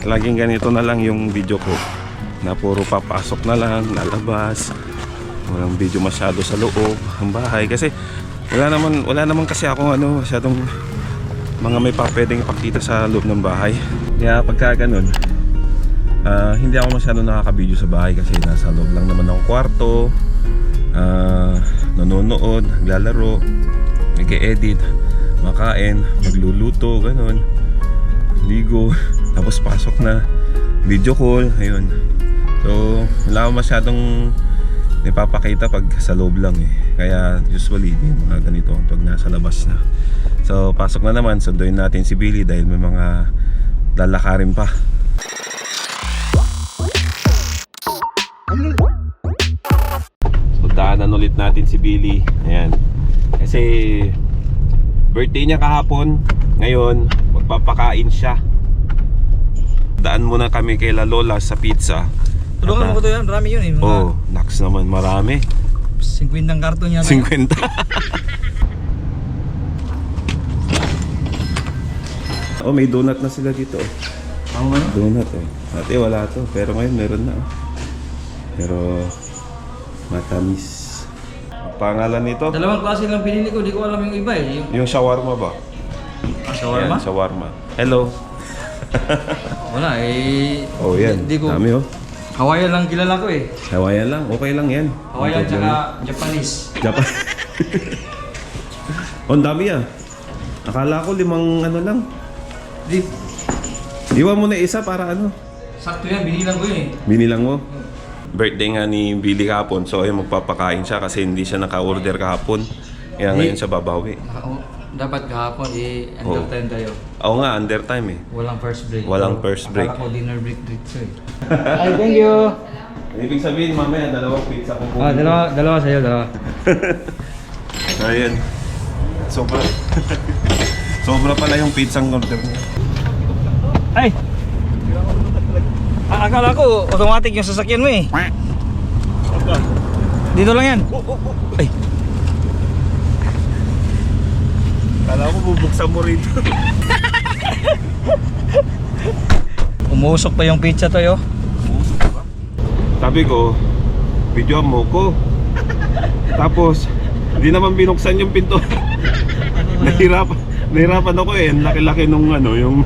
Laging ganito na lang yung video ko, na puro papasok na lang, lalabas, walang video masyado sa loob ng bahay kasi wala naman kasi ako masyadong mga may pwedeng ipakita sa loob ng bahay. Kaya pagka ganun, hindi ako masyado nakaka-video sa bahay kasi nasa loob lang naman ng kwarto, nanonood, naglalaro, nag-e-edit, makain, magluluto, ganun, ligo, tapos pasok na, video call, ayun. So wala akong masyadong ipapakita pag sa loob lang eh. Kaya usually di mga ganito pag nasa labas na. So pasok na naman, sunduin natin si Billy dahil may mga lalakarin pa. So daanan ulit natin si Billy. Ayan. Kasi birthday niya kahapon. Ngayon magpapakain siya. Daan muna kami kay La Lola sa pizza. Tulungan mo ko to yan, marami yun eh. Oh, naks naman, marami. 50 ng karton yata. 50. Oh, may donut na sila dito. Ang ano? Donut oh. Dati wala to, pero ngayon meron na. Pero matamis. Ang pangalan nito? Dalawang klase lang pinili ko, di ko alam yung iba eh. Yung shawarma ba? Shawarma? Ayan, shawarma. Hello. Wala eh. Oh, yan. Di ko. Dami oh. Hawaiian lang kilala ko eh. Hawaiian lang, okay lang yan. Hawaiian tsaka Japanese. Japan. Oh, ang dami ah. Akala ko 5 lang. Di, Iwan mo na isa para sakto yan, binilang ko yun eh. Binilang mo? Birthday nga ni Billy kahapon, so ayun, magpapakain siya kasi hindi siya naka-order kahapon. Kaya ngayon siya babawi. Dapat kahapon eh, under time tayo. Oo nga, under time eh. Walang first break. Walang first break. Akala ko dinner break dito eh. Ay, thank you. Ibig sabihin mamaya 2 pizza ko. Dalawa sa'yo, dalawa. Ayan. Sobra. Sobra pala yung pizzang order niya. Ay! Akala ko automatic yung sasakyan mo eh. Dito lang yan. Ay! Kala ko bubuksan mo rito. Umusok pa yung pizza to yo. Sabi ko, videoan mo ko. Tapos, hindi naman binuksan yung pinto. Nahirapan ako eh. Laki-laki nung yung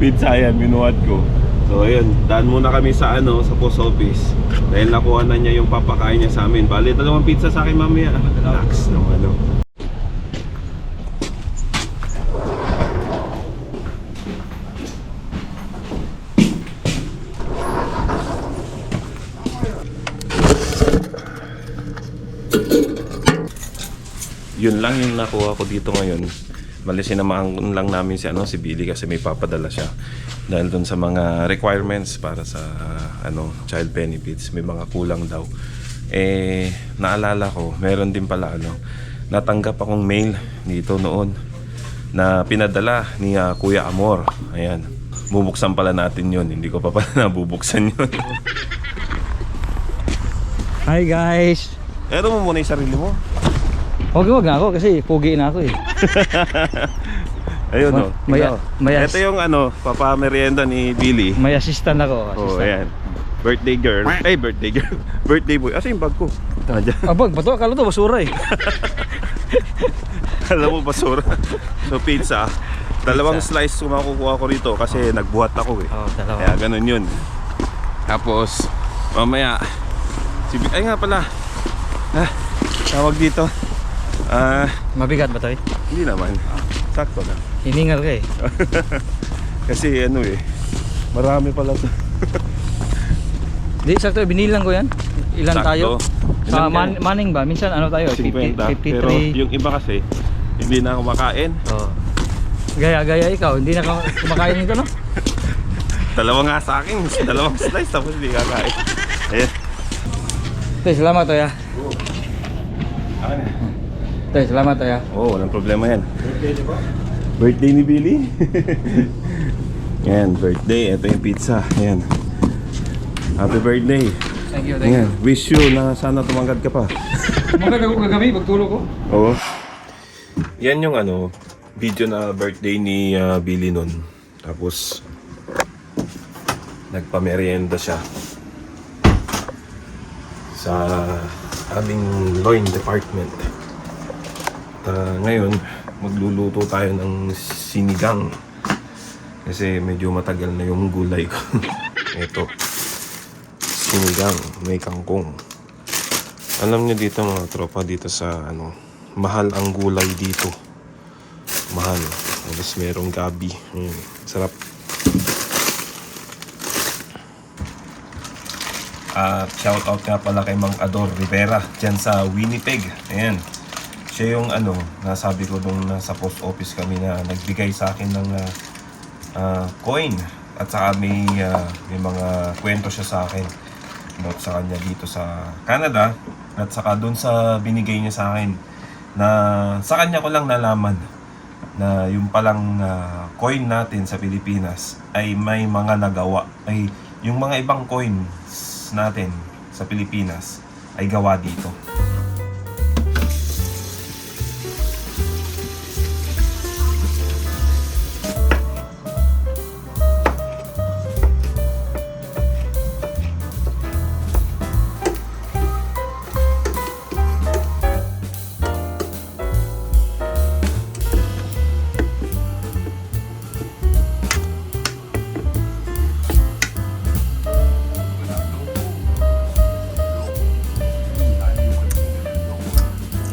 pizza yan, binuhat ko. So ayun, daan muna kami sa sa post office. Dahil nakuha na niya yung papakain niya sa amin. Bali, 2 pizza sa akin mamaya. Relax nung Yun lang yung nakuha ko dito ngayon. Bali sinamahan lang namin si Billy kasi may papadala siya. Dahil dun sa mga requirements para sa child benefits, may mga kulang daw. Eh naalala ko, meron din pala natanggap akong mail dito noon na pinadala ni Kuya Amor. Ayan. Bubuksan pala natin yun. Hindi ko pa pala nabubuksan yun. Hi guys. Eto mo muna yung sarili mo. Wag na ako kasi pugi na ako eh. Ayun ito yung papamerienda ni Billy. May assistant ako. Oh, ayan. Birthday girl. Ay, birthday girl. Birthday boy. Asa yung bag ko? Bag, bato, akala to basura eh. Alam mo, basura. So, pizza. 2 slice kumakukuha ko rito kasi nagbuhat ako eh. Oh, 2. Kaya ganun yun. Tapos, mamaya, ay nga pala. Tawag dito. Mabigat ba to eh? Hindi naman. Sakto na. Hiningal ka eh. Kasi marami pala to. Di, sakto, binilang ko yan. Ilan Sakto. tayo? Sa Ilan manning ba? Minsan tayo? 50. 53. Pero yung iba kasi, hindi na kumakain. Oh. Gaya ikaw, hindi na kumakain nito no? 2 nga sa akin. 2 slice tapos hindi kakain. Ayan. Tay, salamat Toya. Tay, salamat Toya. Walang problema yan. Birthday ni Billy. Yan, birthday. Ito yung pizza. Ayan. Happy birthday. Thank you. Ayan. Wish you na sana tumanggad ka pa. Tumanggad ako kagabi, pagtulog ko. Oo. Yan yung video na birthday ni Billy nun. Tapos nagpamerienda siya sa aming loin department. At ngayon magluluto tayo ng sinigang kasi medyo matagal na yung gulay ko. Ito, sinigang, may kangkong. Alam niyo dito mga tropa, dito sa mahal ang gulay dito. Mahal. Tapos merong gabi. Sarap. At shoutout nga pala kay Mang Ador Rivera dyan sa Winnipeg. Ayan. Siya yung nasabi ko nung nasa post office kami na nagbigay sa akin ng coin. At saka may mga kwento siya sa akin about sa kanya dito sa Canada. At saka dun sa binigay niya sa akin na sa kanya ko lang nalaman na yung palang coin natin sa Pilipinas ay may mga nagawa. Ay yung mga ibang coins natin sa Pilipinas ay gawa dito.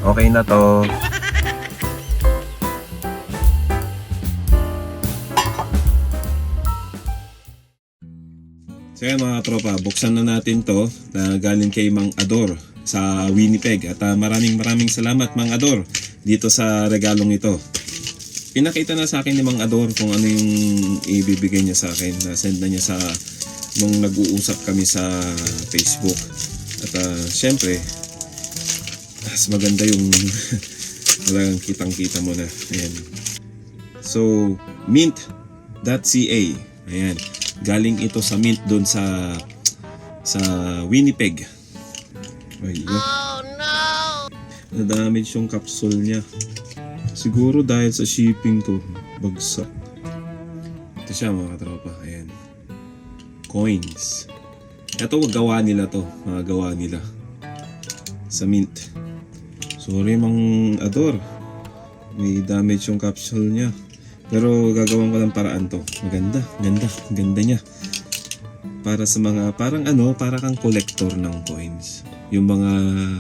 Okay na to. So yan mga tropa, buksan na natin to na galing kay Mang Ador sa Winnipeg. At maraming salamat Mang Ador dito sa regalong ito. Pinakita na sa akin ni Mang Ador kung ano yung ibibigay niya sa akin. Na-send na niya sa nung nag-uusap kami sa Facebook. At syempre, mas maganda yung talagang kitang-kita mo na. Ayan. So, mint.ca. Ayan. Galing ito sa Mint doon sa Winnipeg. Ay, oh no! Na-damage yung capsule niya. Siguro dahil sa shipping to, bagsak. Ito siya mga katropa. Ayan. Coins. Ito gawa nila to. Mga gawa nila. Sa Mint. Sorry Mang Ador. May damage yung capsule niya. Pero gagawin ko ng paraan to. Maganda, ganda niya. Para sa mga parang para kang collector ng coins. Yung mga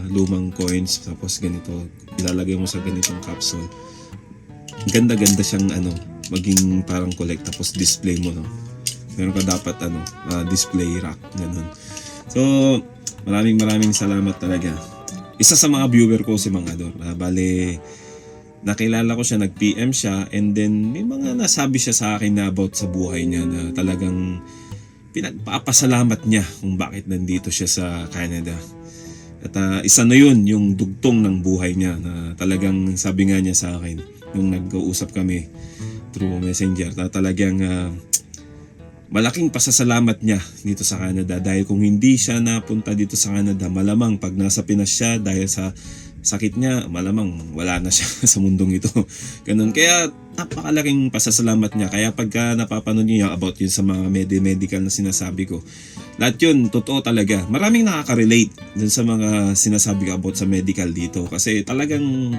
lumang coins tapos ganito, ilalagay mo sa ganitong capsule. Ganda siyang maging parang collect tapos display mo, no. Meron ka dapat display rack ganun. So, maraming salamat talaga. Isa sa mga viewer ko si Mang Ador. Bale, nakilala ko siya, nag-PM siya, and then may mga nasabi siya sa akin na about sa buhay niya na talagang pinagpapasalamat niya kung bakit nandito siya sa Canada. At isa na yun, yung dugtong ng buhay niya na talagang sabi nga niya sa akin nung nag-uusap kami through messenger na talagang malaking pasasalamat niya dito sa Canada dahil kung hindi siya napunta dito sa Canada, malamang pag nasa Pinas siya dahil sa sakit niya, malamang wala na siya sa mundong ito. Ganun. Kaya napakalaking pasasalamat niya. Kaya pagka napapanood niyo about yun sa mga medical na sinasabi ko, lahat yun, totoo talaga. Maraming nakaka-relate dun sa mga sinasabi ko about sa medical dito. Kasi talagang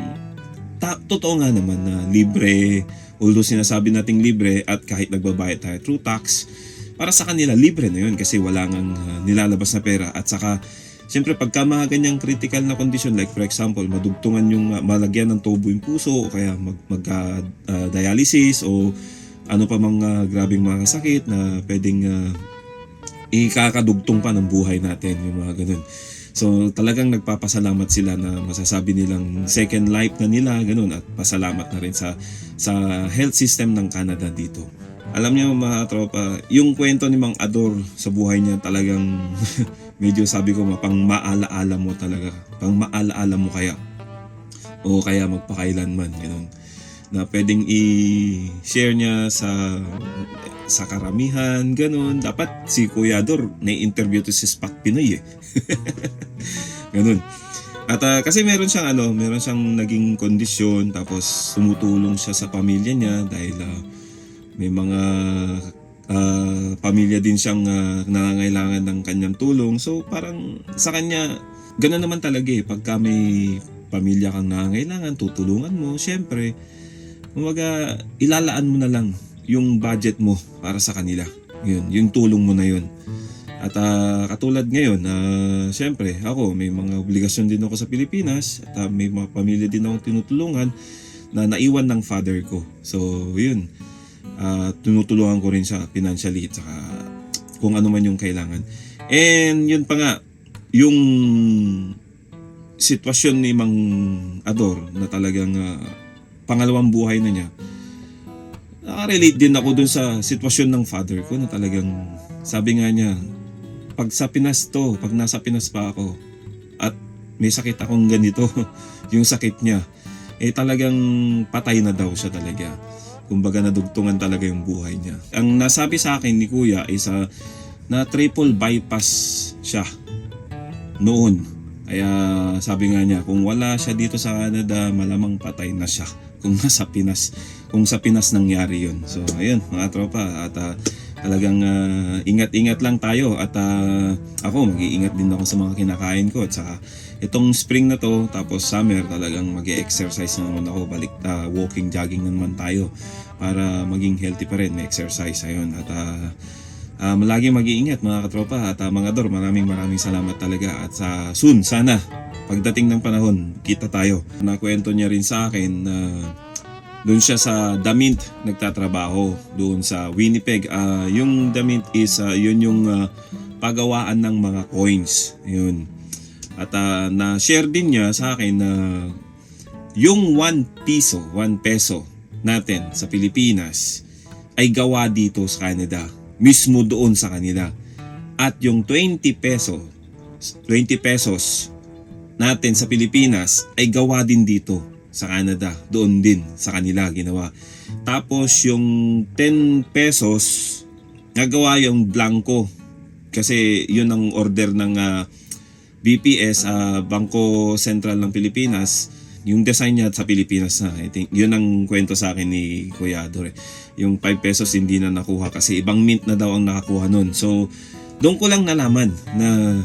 totoo nga naman na libre. Although sinasabi nating libre at kahit nagbabayad tayo through tax, para sa kanila libre na yun kasi wala ngang nilalabas na pera. At saka siyempre pagka mga ganyang critical na condition, like for example, madugtungan yung malagyan ng tubo yung puso o kaya dialysis o ano pa mga grabing mga sakit na pwedeng ikakadugtong pa ng buhay natin, yung mga ganun. So talagang nagpapasalamat sila na masasabi nilang second life na nila, ganun, at pasalamat na rin sa health system ng Canada dito. Alam niyo mga tropa, yung kwento ni Mang Ador sa buhay niya talagang medyo sabi ko pang maalaala mo talaga. Pang maalaala mo kaya. O kaya magpakailanman. Ganun. Na pwedeng i-share niya sa karamihan. Ganun. Dapat si Kuya Ador na-interview to si Spak Pinoy eh. Ganun. At kasi meron siyang naging kondisyon, tapos tumutulong siya sa pamilya niya dahil may mga pamilya din siyang nangangailangan ng kanyang tulong. So parang sa kanya, gano'n naman talaga eh. Pagka may pamilya kang nangangailangan, tutulungan mo. Syempre, kumbaga, ilalaan mo na lang yung budget mo para sa kanila. Yun, yung tulong mo na yun. At katulad ngayon, syempre, ako, may mga obligasyon din ako sa Pilipinas at may mga pamilya din ako tinutulungan na naiwan ng father ko. So, yun. Tinutulungan ko rin siya financially at saka kung ano man yung kailangan. And yun pa nga, yung sitwasyon ni Mang Ador na talagang pangalawang buhay na niya, nakarelate din ako dun sa sitwasyon ng father ko na talagang sabi nga niya, pag nasa Pinas pa ako at may sakit akong ganito, yung sakit niya, talagang patay na daw siya talaga. Kumbaga nadugtungan talaga yung buhay niya. Ang nasabi sa akin ni Kuya is na triple bypass siya noon. Kaya sabi nga niya, kung wala siya dito sa Canada, malamang patay na siya kung sa Pinas nangyari yun. So ayun mga tropa, at talagang ingat-ingat lang tayo at ako mag-iingat din ako sa mga kinakain ko at saka itong spring na to tapos summer talagang mag-exercise na naman ako, walking, jogging na naman tayo para maging healthy pa rin, may exercise ayun at lagi mag-iingat mga katropa at mga Dor, maraming salamat talaga at soon sana pagdating ng panahon kita tayo. Nakwento niya rin sa akin na doon siya sa Damint nagtatrabaho doon sa Winnipeg. Yung Damint is yun yung pagawaan ng mga coins. Yun. At na-share din niya sa akin na yung 1 peso natin sa Pilipinas ay gawa dito sa Canada. Mismo doon sa kanila. At yung 20 pesos natin sa Pilipinas ay gawa din dito sa Canada, doon din sa kanila ginawa. Tapos yung 10 pesos nagawa yung blanco kasi yun ang order ng BPS, Bangko Sentral ng Pilipinas. Yung design niya sa Pilipinas na. I think yun ang kwento sa akin ni Kuya Ador. Yung 5 pesos hindi na nakuha kasi ibang mint na daw ang nakakuha nun. So doon ko lang nalaman na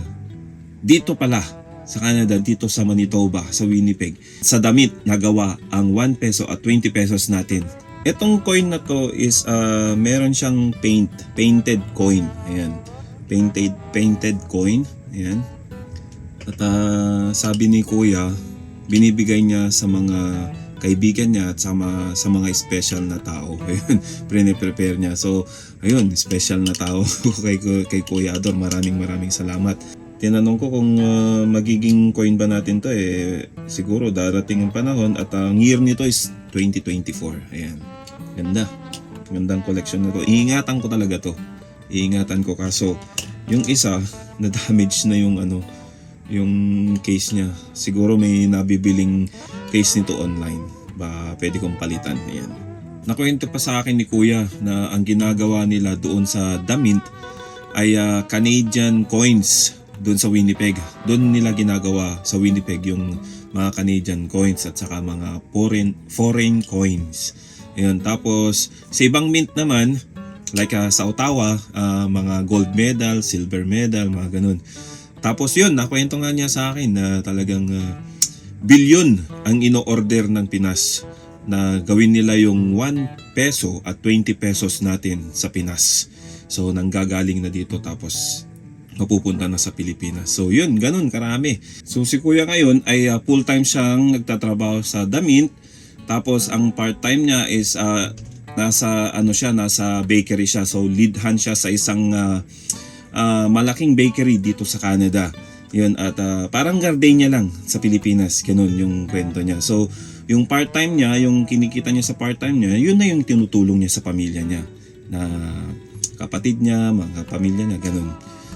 dito pala sa Canada, dito sa Manitoba, sa Winnipeg, sa Damit nagawa ang 1 peso at 20 pesos natin. Itong coin na to is meron siyang painted coin. Ayan. Painted coin. Ayan. At sabi ni Kuya, binibigay niya sa mga kaibigan niya at sa mga special na tao. Ayun, prepare niya. So, ayun, special na tao kay Kuya Ador. Maraming salamat. Tinanong ko kung magiging coin ba natin to siguro darating ang panahon at ang year nito is 2024. Ayan. Ganda. Gandang collection na to. Iingatan ko talaga to. Iingatan ko kaso yung isa na damage na yung yung case niya. Siguro may nabibiling case nito online. Ba pwede kong palitan. Ayan. Nakwento pa sa akin ni Kuya na ang ginagawa nila doon sa Damint ay Canadian coins doon sa Winnipeg. Doon nila ginagawa sa Winnipeg yung mga Canadian coins at saka mga foreign coins. Ayun. Tapos sa ibang mint naman, like sa Ottawa, mga gold medal, silver medal, mga ganun. Tapos yun, nakwento nga niya sa akin na talagang bilyon ang ino-order ng Pinas na gawin nila yung 1 peso at 20 pesos natin sa Pinas. So nanggagaling na dito tapos mapupunta na sa Pilipinas. So yun, ganun karami. So si Kuya ngayon ay full-time siyang nagtatrabaho sa Damint. Tapos ang part-time niya is nasa bakery siya. So lead hand siya sa isang malaking bakery dito sa Canada. Yun, at parang gardenia lang sa Pilipinas. Ganun yung kwento niya. So yung part-time niya, yung kinikita niya sa part-time niya, yun na yung tinutulong niya sa pamilya niya. Na kapatid niya, mga pamilya niya, ganun.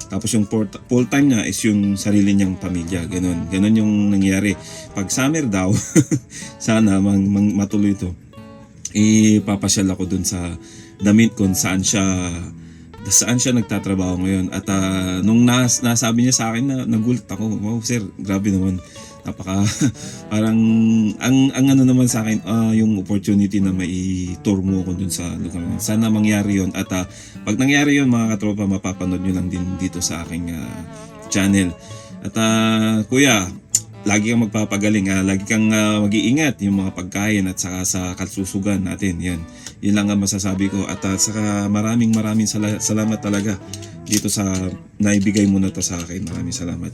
Tapos yung full-time niya is yung sarili niyang pamilya. Ganun. Ganun yung nangyari. Pag summer daw, sana matuloy ito. Ipapasyal ako dun sa Damint kung saan siya nagtatrabaho ngayon. At nung nasabi niya sa akin na nagulat ako, wow sir, grabe naman. napaka parang ang ano naman sa akin yung opportunity na mai-tour mo ako dun sa lugar. Sana mangyari yon at pag nangyari yon mga katropa, mapapanood nyo lang din dito sa aking channel. At kuya, lagi kang magpapagaling, lagi kang mag-iingat yung mga pagkain at saka sa kalusugan natin. Yan lang ang masasabi ko. At saka maraming salamat talaga dito sa naibigay mo na to sa akin. Maraming salamat.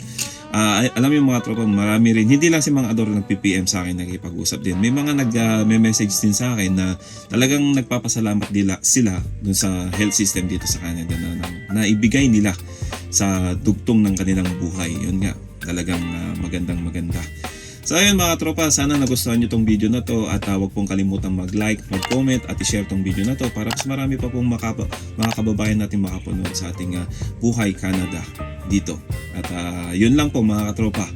Alam mo yung mga tropa, marami rin, hindi lang si mga Ador nag-PPM sa akin, nagkipag-usap din. May mga nag-message din sa akin na talagang nagpapasalamat sila dun sa health system dito sa Canada na ibigay nila sa dugtong ng kanilang buhay. Yun nga, talagang maganda. So ayun mga tropa, sana nagustuhan nyo tong video na to at huwag pong kalimutang mag-like, mag-comment at i-share tong video na to para mas marami pa pong mga kababayan natin makapanood sa ating Buhay Canada dito. At yun lang po mga katropa.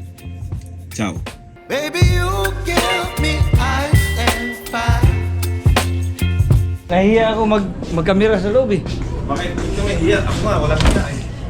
Ciao! Baby, you give me ice and fire. Nahiya ako magkamera sa loob eh. Bakit? Ito may hiya. Ako nga, wala ka na eh.